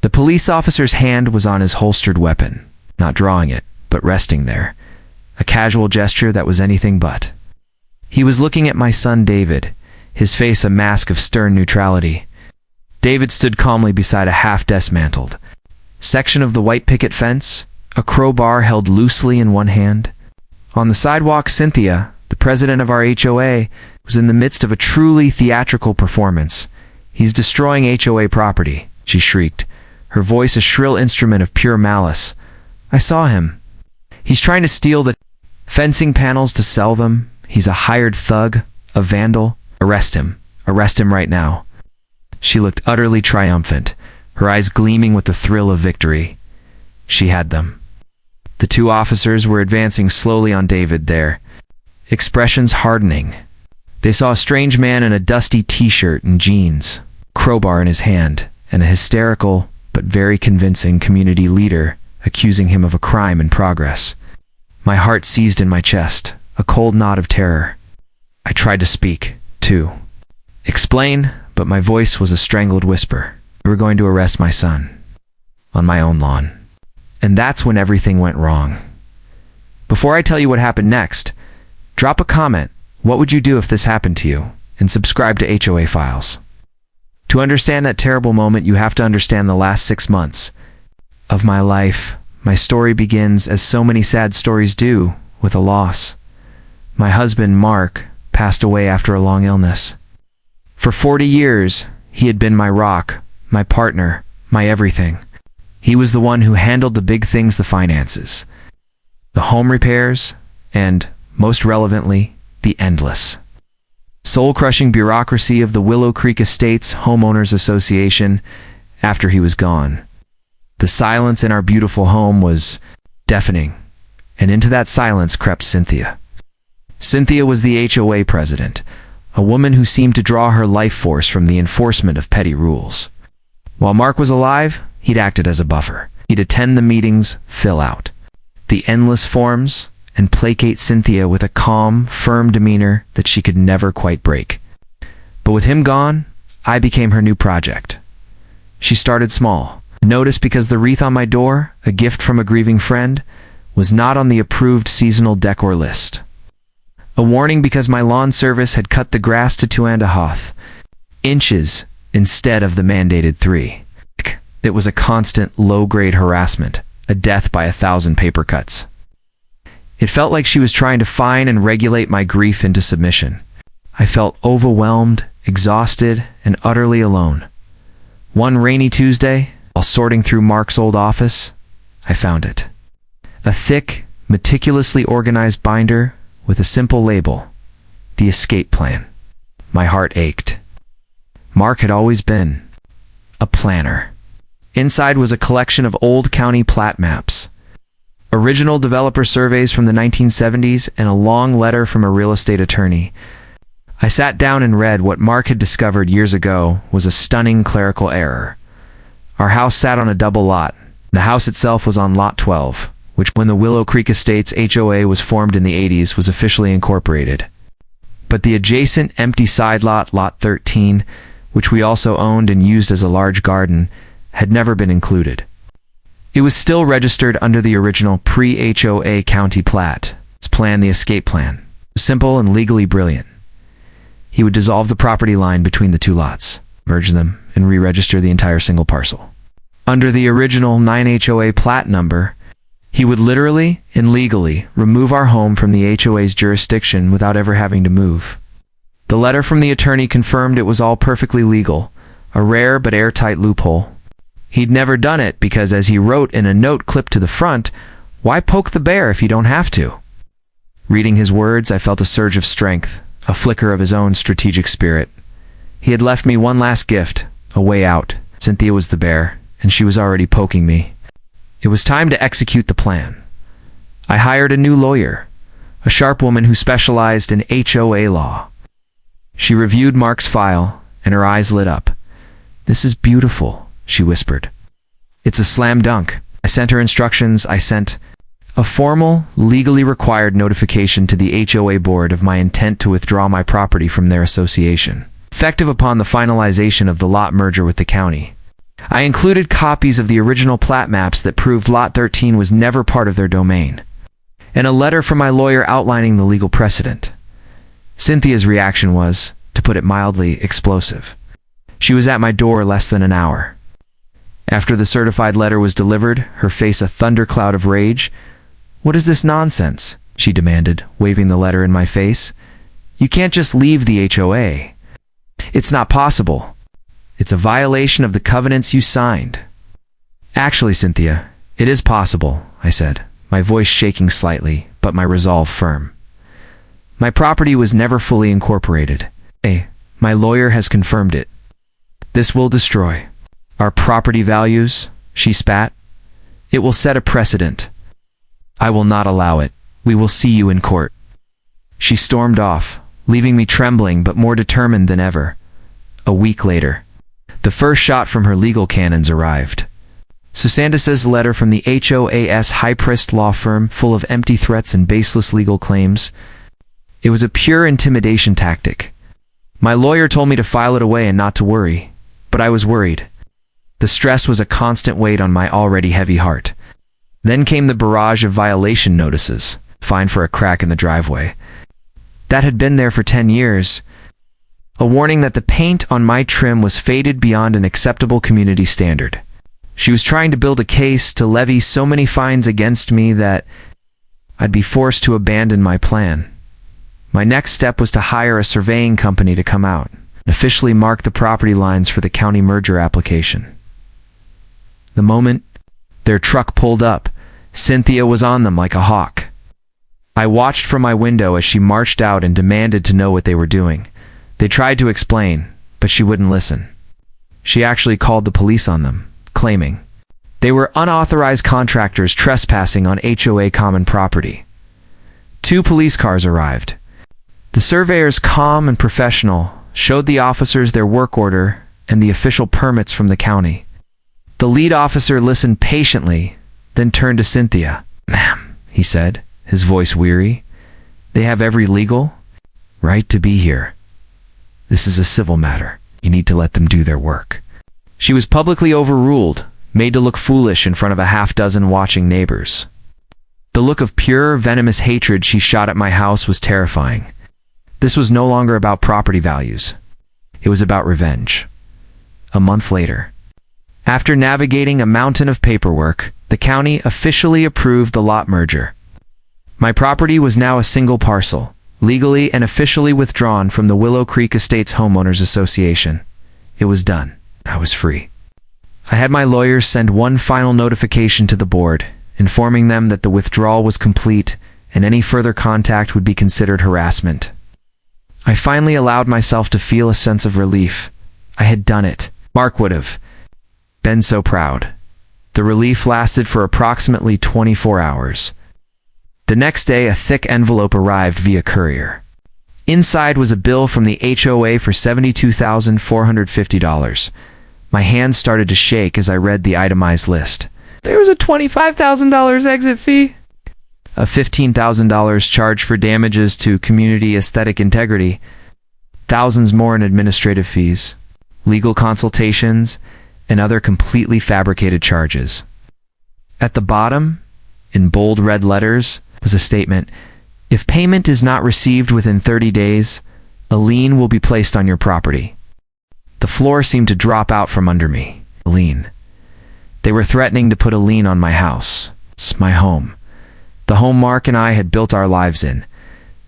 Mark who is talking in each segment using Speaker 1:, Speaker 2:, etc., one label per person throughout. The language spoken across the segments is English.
Speaker 1: The police officer's hand was on his holstered weapon, not drawing it, but resting there. A casual gesture that was anything but. He was looking at my son David, his face a mask of stern neutrality. David stood calmly beside a half-dismantled section of the white picket fence, a crowbar held loosely in one hand. On the sidewalk, Cynthia, the president of our HOA, was in the midst of a truly theatrical performance. "He's destroying HOA property," she shrieked, her voice a shrill instrument of pure malice. "I saw him. He's trying to steal the fencing panels to sell them. He's a hired thug, a vandal. Arrest him. Arrest him right now." She looked utterly triumphant, her eyes gleaming with the thrill of victory. She had them. The two officers were advancing slowly on David, their expressions hardening. They saw a strange man in a dusty t-shirt and jeans, crowbar in his hand, and a hysterical but very convincing community leader accusing him of a crime in progress. My heart seized in my chest, a cold knot of terror. I tried to speak, too. Explain, but my voice was a strangled whisper. "We were going to arrest my son. On my own lawn." And that's when everything went wrong. Before I tell you what happened next, drop a comment. What would you do if this happened to you? And subscribe to HOA Files. To understand that terrible moment, you have to understand the last 6 months of my life. My story begins, as so many sad stories do, with a loss. My husband, Mark, passed away after a long illness. For 40 years, he had been my rock, my partner, my everything. He was the one who handled the big things, the finances, the home repairs, and, most relevantly, the endless, soul-crushing bureaucracy of the Willow Creek Estates Homeowners Association after he was gone. The silence in our beautiful home was deafening, and into that silence crept Cynthia. Cynthia was the HOA president, a woman who seemed to draw her life force from the enforcement of petty rules. While Mark was alive, he'd acted as a buffer. He'd attend the meetings, fill out the endless forms, and placate Cynthia with a calm, firm demeanor that she could never quite break. But with him gone, I became her new project. She started small. Notice because the wreath on my door, a gift from a grieving friend, was not on the approved seasonal decor list. A warning because my lawn service had cut the grass to 2.5 inches instead of the mandated 3. It was a constant, low-grade harassment, a death by 1,000 paper cuts. It felt like she was trying to fine and regulate my grief into submission. I felt overwhelmed, exhausted, and utterly alone. One rainy Tuesday, while sorting through Mark's old office, I found it. A thick, meticulously organized binder with a simple label, the escape plan. My heart ached. Mark had always been a planner. Inside was a collection of old county plat maps, original developer surveys from the 1970s, and a long letter from a real estate attorney. I sat down and read what Mark had discovered years ago was a stunning clerical error. Our house sat on a double lot. The house itself was on Lot 12, which when the Willow Creek Estates HOA was formed in the 80s was officially incorporated. But the adjacent empty side lot, Lot 13, which we also owned and used as a large garden, had never been included. It was still registered under the original pre-HOA county plat. His plan, the escape plan, simple and legally brilliant. He would dissolve the property line between the two lots, merge them, and re-register the entire single parcel. Under the original 9 HOA plat number, he would literally and legally remove our home from the HOA's jurisdiction without ever having to move. The letter from the attorney confirmed it was all perfectly legal, a rare but airtight loophole. He'd never done it because, as he wrote in a note clipped to the front, "Why poke the bear if you don't have to?" Reading his words, I felt a surge of strength, a flicker of his own strategic spirit. He had left me one last gift, a way out. Cynthia was the bear, and she was already poking me. It was time to execute the plan. I hired a new lawyer, a sharp woman who specialized in HOA law. She reviewed Mark's file, and her eyes lit up. "This is beautiful," she whispered. "It's a slam dunk." I sent her instructions. I sent a formal, legally required notification to the HOA board of my intent to withdraw my property from their association, effective upon the finalization of the lot merger with the county. I included copies of the original plat maps that proved Lot 13 was never part of their domain, and a letter from my lawyer outlining the legal precedent. Cynthia's reaction was, to put it mildly, explosive. She was at my door less than an hour. After the certified letter was delivered, her face a thundercloud of rage. "What is this nonsense?" she demanded, waving the letter in my face. "You can't just leave the HOA. It's not possible. It's a violation of the covenants you signed." "Actually, Cynthia, it is possible," I said, my voice shaking slightly, but my resolve firm. "My property was never fully incorporated. My lawyer has confirmed it. This will destroy our property values," she spat. "It will set a precedent. I will not allow it. We will see you in court." She stormed off, leaving me trembling but more determined than ever. A week later, the first shot from her legal cannons arrived. Susanda's letter from the HOA's high-priced law firm, full of empty threats and baseless legal claims. It was a pure intimidation tactic. My lawyer told me to file it away and not to worry, but I was worried. The stress was a constant weight on my already heavy heart. Then came the barrage of violation notices, fine for a crack in the driveway. That had been there for 10 years. A warning that the paint on my trim was faded beyond an acceptable community standard. She was trying to build a case to levy so many fines against me that I'd be forced to abandon my plan. My next step was to hire a surveying company to come out and officially mark the property lines for the county merger application. The moment their truck pulled up, Cynthia was on them like a hawk. I watched from my window as she marched out and demanded to know what they were doing. They tried to explain, but she wouldn't listen. She actually called the police on them, claiming they were unauthorized contractors trespassing on HOA common property. 2 police cars arrived. The surveyors, calm and professional, showed the officers their work order and the official permits from the county. The lead officer listened patiently, then turned to Cynthia. "Ma'am," he said, his voice weary, "they have every legal right to be here. This is a civil matter. You need to let them do their work." She was publicly overruled, made to look foolish in front of a half-dozen watching neighbors. The look of pure, venomous hatred she shot at my house was terrifying. This was no longer about property values. It was about revenge. A month later, after navigating a mountain of paperwork, the county officially approved the lot merger. My property was now a single parcel, legally and officially withdrawn from the Willow Creek Estates Homeowners Association. It was done. I was free. I had my lawyers send one final notification to the board, informing them that the withdrawal was complete and any further contact would be considered harassment. I finally allowed myself to feel a sense of relief. I had done it. Mark would have been so proud. The relief lasted for approximately 24 hours. The next day, a thick envelope arrived via courier. Inside was a bill from the HOA for $72,450. My hands started to shake as I read the itemized list. There was a $25,000 exit fee, a $15,000 charge for damages to community aesthetic integrity, thousands more in administrative fees, legal consultations, and other completely fabricated charges. At the bottom, in bold red letters, was a statement: "If payment is not received within 30 days, a lien will be placed on your property." The floor seemed to drop out from under me. A lien. They were threatening to put a lien on my house. It's my home. The home Mark and I had built our lives in.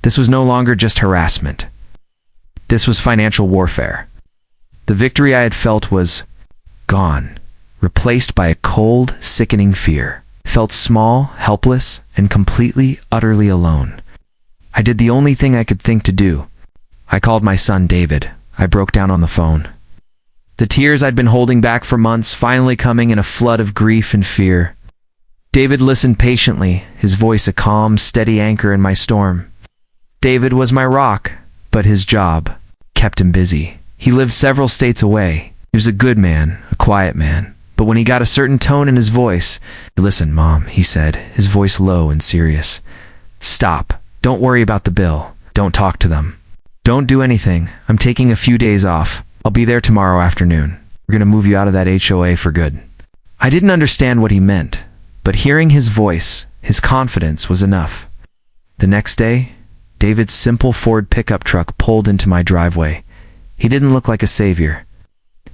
Speaker 1: This was no longer just harassment. This was financial warfare. The victory I had felt was gone, replaced by a cold, sickening fear. I felt small, helpless, and completely, utterly alone. I did the only thing I could think to do. I called my son David. I broke down on the phone. The tears I'd been holding back for months finally coming in a flood of grief and fear. David listened patiently, his voice a calm, steady anchor in my storm. David was my rock, but his job kept him busy. He lived several states away. He was a good man, a quiet man, but when he got a certain tone in his voice, "Listen, Mom," he said, his voice low and serious. "Stop. Don't worry about the bill. Don't talk to them. Don't do anything. I'm taking a few days off. I'll be there tomorrow afternoon. We're We're going to move you out of that HOA for good." I didn't understand what he meant, but hearing his voice, his confidence was enough. The next day, David's simple Ford pickup truck pulled into my driveway. He didn't look like a savior.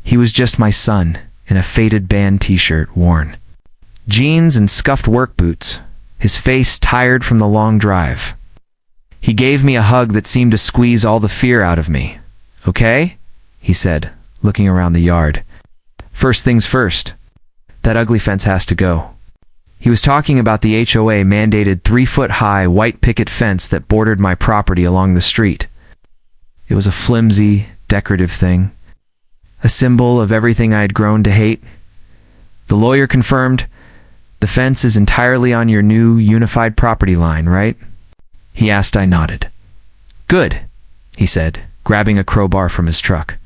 Speaker 1: He was just my son, in a faded band t-shirt, worn jeans and scuffed work boots, his face tired from the long drive. He gave me a hug that seemed to squeeze all the fear out of me. "Okay?" he said, looking around the yard. "First things first. That ugly fence has to go." He was talking about the HOA mandated 3-foot-high white picket fence that bordered my property along the street. It was a flimsy, decorative thing, a symbol of everything I had grown to hate. The lawyer confirmed, "The fence is entirely on your new unified property line, right?" He asked. I nodded. "Good," he said, grabbing a crowbar from his truck.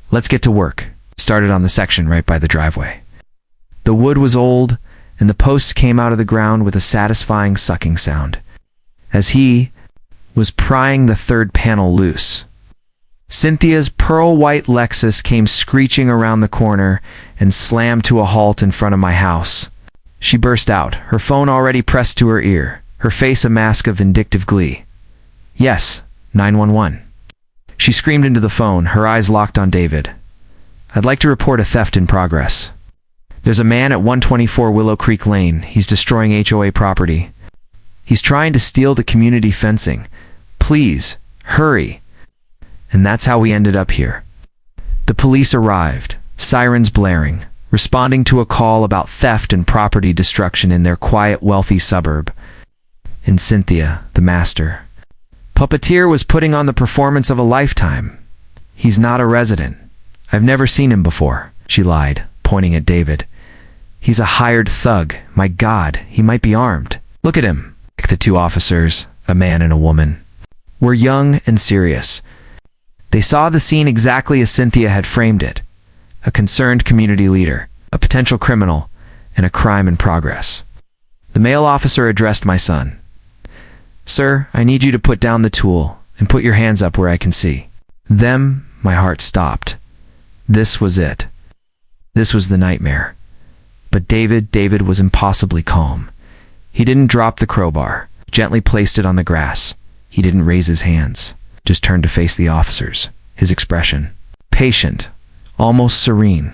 Speaker 1: "Let's get to work." Started on the section right by the driveway. The wood was old, and the posts came out of the ground with a satisfying sucking sound, as he was prying the third panel loose. Cynthia's pearl-white Lexus came screeching around the corner and slammed to a halt in front of my house. She burst out, her phone already pressed to her ear, her face a mask of vindictive glee. "Yes, 911. She screamed into the phone, her eyes locked on David. "I'd like to report a theft in progress. There's a man at 124 Willow Creek Lane. He's destroying HOA property. He's trying to steal the community fencing. Please, hurry." And that's how we ended up here. The police arrived, sirens blaring, responding to a call about theft and property destruction in their quiet, wealthy suburb. And Cynthia, the master puppeteer, was putting on the performance of a lifetime. "He's not a resident. I've never seen him before," she lied, pointing at David. "He's a hired thug. My God, he might be armed. Look at him." The two officers, a man and a woman, were young and serious. They saw the scene exactly as Cynthia had framed it: a concerned community leader, a potential criminal, and a crime in progress. The male officer addressed my son. "Sir, I need you to put down the tool and put your hands up where I can see." My heart stopped. This was it. This was the nightmare. But David was impossibly calm. He didn't drop the crowbar, gently placed it on the grass. He didn't raise his hands, just turned to face the officers, his expression patient, almost serene.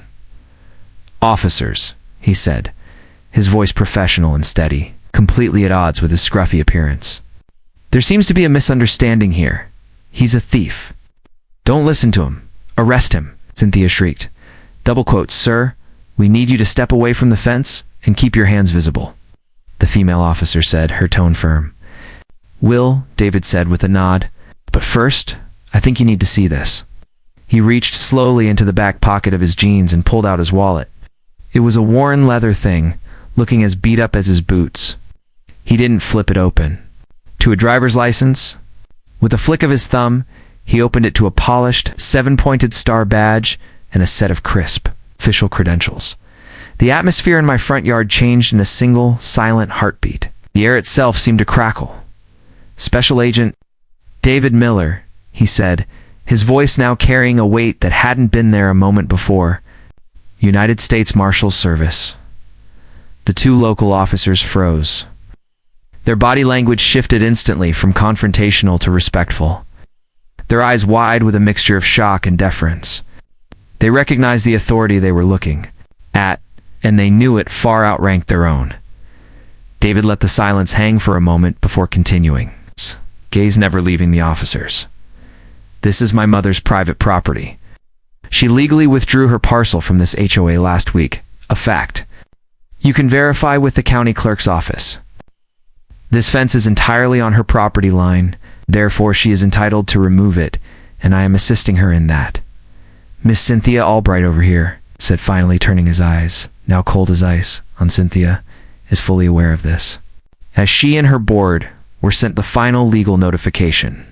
Speaker 1: "Officers," he said, his voice professional and steady, completely at odds with his scruffy appearance. "There seems to be a misunderstanding here. He's a thief. Don't listen to him. Arrest him," Cynthia shrieked. Double quotes, "Sir, we need you to step away from the fence and keep your hands visible," the female officer said, her tone firm. "Will," David said with a nod, "but first, I think you need to see this." He reached slowly into the back pocket of his jeans and pulled out his wallet. It was a worn leather thing, looking as beat up as his boots. He didn't flip it open. To a driver's license? With a flick of his thumb, he opened it to a polished, 7-pointed star badge and a set of crisp, official credentials. The atmosphere in my front yard changed in a single, silent heartbeat. The air itself seemed to crackle. "Special Agent David Miller," he said, his voice now carrying a weight that hadn't been there a moment before. "United States Marshals Service." The two local officers froze. Their body language shifted instantly from confrontational to respectful, their eyes wide with a mixture of shock and deference. They recognized the authority they were looking at, and they knew it far outranked their own. David let the silence hang for a moment before continuing, gaze never leaving the officers. "This is my mother's private property. She legally withdrew her parcel from this HOA last week, a fact. You can verify with the county clerk's office. This fence is entirely on her property line, therefore she is entitled to remove it, and I am assisting her in that. Miss Cynthia Albright over here," said, finally turning his eyes, now cold as ice, on Cynthia, "is fully aware of this." As she and her board were sent the final legal notification.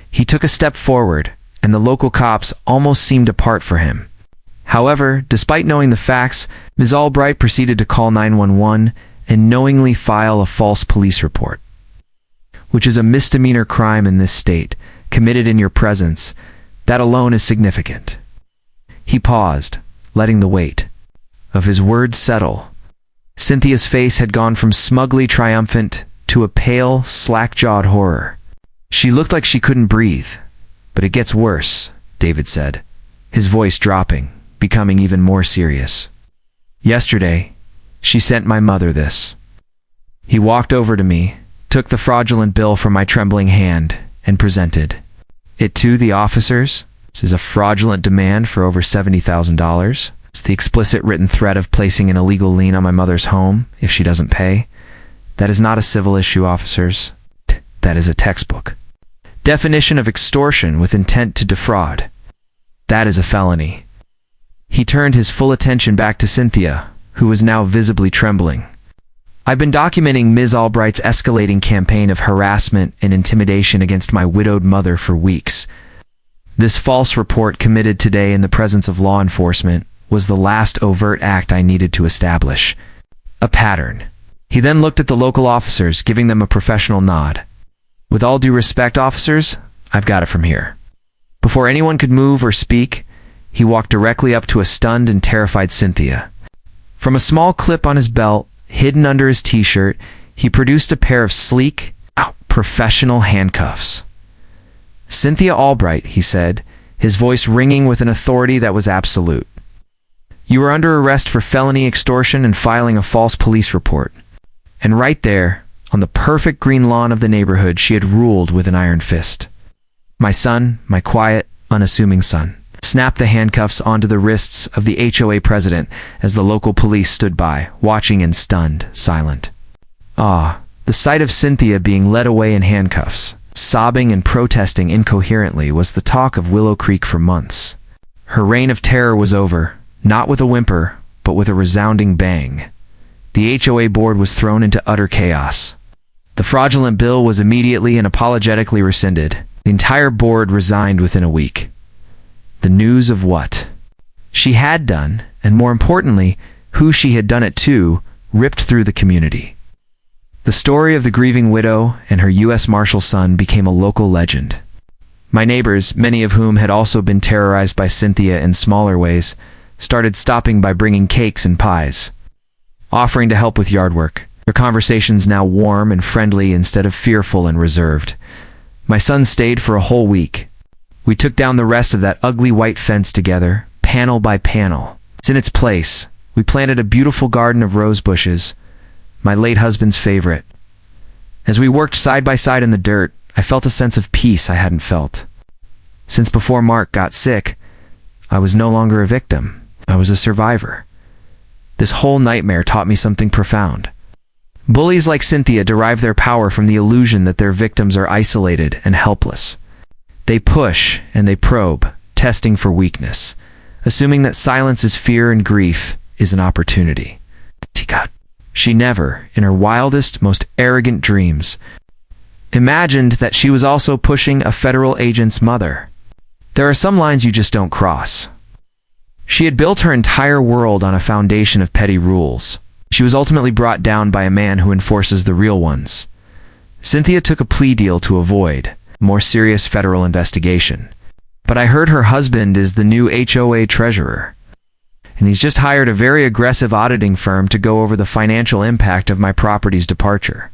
Speaker 1: He took a step forward, and the local cops almost seemed to part for him. However, despite knowing the facts, Ms. Albright proceeded to call 911 and knowingly file a false police report, which is a misdemeanor crime in this state, committed in your presence. That alone is significant. He paused, letting the weight of his words settle. Cynthia's face had gone from smugly triumphant to a pale, slack-jawed horror. She looked like she couldn't breathe. "But it gets worse," David said, his voice dropping, becoming even more serious. "Yesterday, she sent my mother this." He walked over to me, took the fraudulent bill from my trembling hand, and presented it to the officers. "This is a fraudulent demand for over $70,000. It's the explicit written threat of placing an illegal lien on my mother's home if she doesn't pay. That is not a civil issue, officers. That is a textbook definition of extortion with intent to defraud. That is a felony." He turned his full attention back to Cynthia, who was now visibly trembling. "I've been documenting Ms. Albright's escalating campaign of harassment and intimidation against my widowed mother for weeks. This false report committed today in the presence of law enforcement was the last overt act I needed to establish a pattern." He then looked at the local officers, giving them a professional nod. "With all due respect, officers, I've got it from here." Before anyone could move or speak, he walked directly up to a stunned and terrified Cynthia. From a small clip on his belt, hidden under his t-shirt, he produced a pair of sleek, professional handcuffs. "Cynthia Albright," he said, his voice ringing with an authority that was absolute. "You are under arrest for felony extortion and filing a false police report." And right there, on the perfect green lawn of the neighborhood, she had ruled with an iron fist. My son, my quiet, unassuming son, snapped the handcuffs onto the wrists of the HOA president as the local police stood by, watching in stunned, silent awe. The sight of Cynthia being led away in handcuffs, sobbing and protesting incoherently, was the talk of Willow Creek for months. Her reign of terror was over, not with a whimper, but with a resounding bang. The HOA board was thrown into utter chaos. The fraudulent bill was immediately and apologetically rescinded. The entire board resigned within a week. The news of what she had done, and more importantly, who she had done it to, ripped through the community. The story of the grieving widow and her U.S. Marshal son became a local legend. My neighbors, many of whom had also been terrorized by Cynthia in smaller ways, started stopping by bringing cakes and pies, offering to help with yard work, their conversations now warm and friendly instead of fearful and reserved. My son stayed for a whole week. We took down the rest of that ugly white fence together, panel by panel. It's in its place. We planted a beautiful garden of rose bushes, my late husband's favorite. As we worked side by side in the dirt, I felt a sense of peace I hadn't felt. Since before Mark got sick, I was no longer a victim. I was a survivor. This whole nightmare taught me something profound. Bullies like Cynthia derive their power from the illusion that their victims are isolated and helpless. They push and they probe, testing for weakness, assuming that silence is fear and grief is an opportunity. She never, in her wildest, most arrogant dreams, imagined that she was also pushing a federal agent's mother. There are some lines you just don't cross. She had built her entire world on a foundation of petty rules. She was ultimately brought down by a man who enforces the real ones. Cynthia took a plea deal to avoid a more serious federal investigation. But I heard her husband is the new HOA treasurer, and he's just hired a very aggressive auditing firm to go over the financial impact of my property's departure.